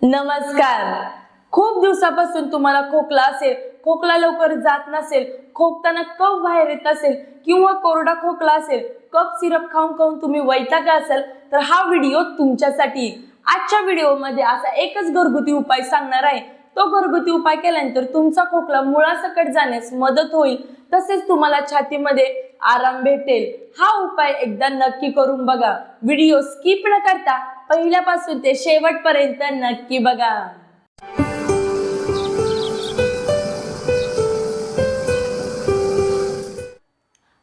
नमस्कार. खूप दिवसापासून तुम्हाला खोकला असेल, खोकला लवकर जात नसेल, खोकताना कफ बाहेर येत असेल किंवा कोरडा खोकला असेल, कफ सिरप खाऊन खाऊन तुम्ही वैतागला असेल तर हा व्हिडिओ तुमच्यासाठी. आजच्या व्हिडिओमध्ये असा एकच घरगुती उपाय सांगणार आहे. तो घरगुती उपाय केल्यानंतर तुमचा खोकला मुळासकट जाण्यास मदत होईल, तसेच तुम्हाला छातीमध्ये आराम भेटेल. हा उपाय एकदा नक्की करून बघा. व्हिडिओ स्किप न करता पहिल्यापासून ते शेवटपर्यंत नक्की बघा.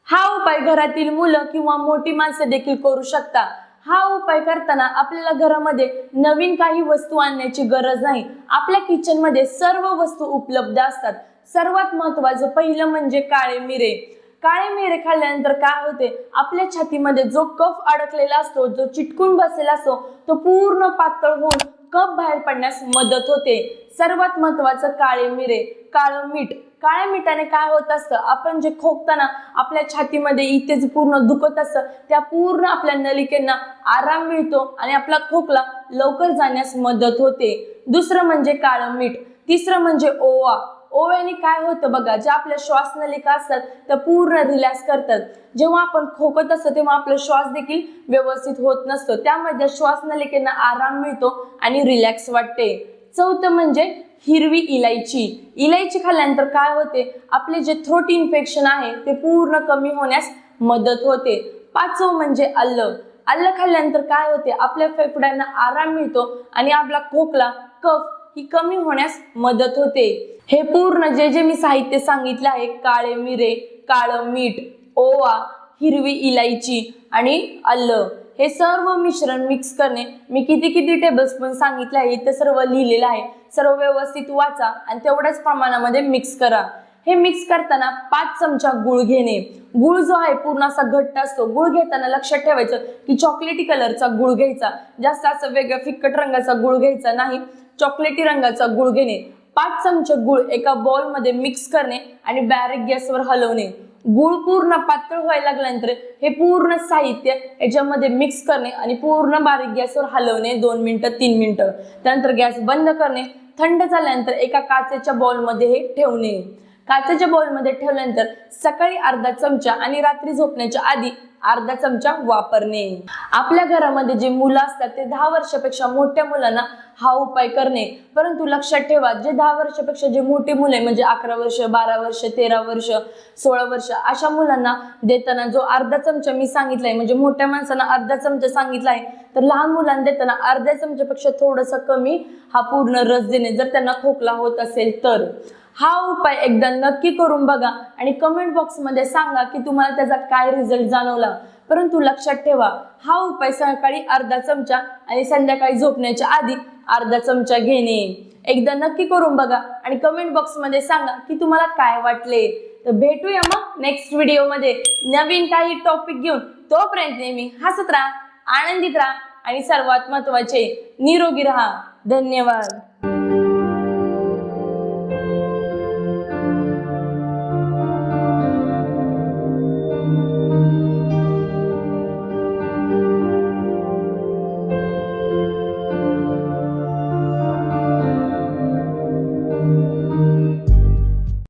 हा उपाय घरातील मुलं किंवा मोठी माणसं देखील करू शकता. हा उपाय करताना आपल्याला घरामध्ये नवीन काही वस्तू आणण्याची गरज नाही. आपल्या किचन मध्ये सर्व वस्तू उपलब्ध असतात. सर्वात महत्त्वाचं पहिलं म्हणजे काळे मिरे. काळे मिरे खाल्ल्यानंतर काय होते, आपल्या छातीमध्ये जो कफ अडकलेला असतो, जो चिटकून बसलेला असतो, तो पूर्ण पातळ होऊन कफ बाहेर पडण्यास मदत होते. सर्वात महत्त्वाचं काळे मिरे. काळं मीठ. काळ्या मिठाने काय होत असतं, आपण जे खोकताना आपल्या छातीमध्ये इथेच पूर्ण दुखत असतं, त्या पूर्ण आपल्या नलिकेंना आराम मिळतो आणि आपला खोकला लवकर जाण्यास मदत होते. दुसरं म्हणजे काळं मीठ. तिसरं म्हणजे ओवा. ओव्याने काय होतं बघा, ज्या आपल्या श्वासनलिका असतात त्या पूर्ण रिलॅक्स करतात. जेव्हा आपण खोकत असतो तेव्हा आपला श्वास देखील व्यवस्थित होत नसतो, त्यामध्ये श्वासनलिकेंना आराम मिळतो आणि रिलॅक्स वाटते. चौथं म्हणजे हिरवी इलायची. इलायची खाल्ल्यानंतर काय होते, आपले जे थ्रोट इन्फेक्शन आहे ते पूर्ण कमी होण्यास मदत होते. पाचवं म्हणजे आलं. आलं खाल्ल्यानंतर काय होते, आपल्या फेफड्यांना आराम मिळतो आणि आपला खोकला, कफ ही कमी होण्यास मदत होते. हे पूर्ण जे मी साहित्य सांगितले आहे, काळे मिरे, काळं मीठ, ओवा, हिरवी इलायची आणि आलं, हे सर्व मिश्रण मिक्स करणे. मी किती टेबलस्पून सांगितले आहे ते सर्व लिहिलेलं आहे. सर्व व्यवस्थित वाचा आणि तेवढ्याच प्रमाणामध्ये मिक्स करा. हे मिक्स करताना 5 चमचा गुळ घेणे. गुळ जो आहे पूर्ण असा घट्ट असतो. गुळ घेताना लक्षात ठेवायचं की चॉकलेटी कलरचा गुळ घ्यायचा, जास्त असं वेगळ्या फिक्कट रंगाचा गुळ घ्यायचा नाही, चॉकलेटी रंगाचा गुळ घेणे. 5 चमचे गुळ एका बाउल मध्ये मिक्स करणे आणि बारीक गॅसवर हलवणे. गुळ पूर्ण पातळ व्हायला लागल्यानंतर हे पूर्ण साहित्य याच्यामध्ये मिक्स करणे आणि पूर्ण बारीक गॅसवर हलवणे 2 मिनिटं 3 मिनिटं. त्यानंतर गॅस बंद करणे. थंड झाल्यानंतर एका काचेच्या बाउल मध्ये हे ठेवणे. काचेच्या बाउल मध्ये ठेवल्यानंतर सकाळी अर्धा चमचा आणि रात्री झोपण्याच्या आधी अर्धा चमचा वापरणे. आपल्या घरामध्ये जे मुलं असतात ते 10 वर्षापेक्षा मोठ्या मुलांना हा उपाय करणे. परंतु लक्षात ठेवा, जे 10 वर्षापेक्षा जे मोठे मुले म्हणजे 11 वर्ष, 12 वर्ष, 13 वर्ष, 16 वर्ष अशा मुलांना देताना जो अर्धा चमचा मी सांगितलाय, म्हणजे मोठ्या माणसांना अर्धा चमचा सांगितलाय, तर लहान मुलांना देताना अर्ध्या चमच्यापेक्षा थोडंसं कमी हा पूर्ण रस देणे, जर त्यांना खोकला होत असेल तर. हा उपाय एकदा नक्की करून बघा आणि कमेंट बॉक्स मध्ये सांगा की तुम्हाला त्याचा काय रिझल्ट जाणवला. परंतु लक्षात ठेवा, हा उपाय सकाळी अर्धा चमचा आणि संध्याकाळी झोपण्याच्या आधी अर्धा चमचा घेणे. एकदा नक्की करून बघा आणि कमेंट बॉक्स मध्ये सांगा की तुम्हाला काय वाटले. तर भेटूया मग नेक्स्ट व्हिडिओ मध्ये नवीन काही टॉपिक घेऊन. तोपर्यंत नेहमी हसत राहा, आनंदित राहा आणि सर्वात महत्त्वाचे निरोगी राहा. धन्यवाद.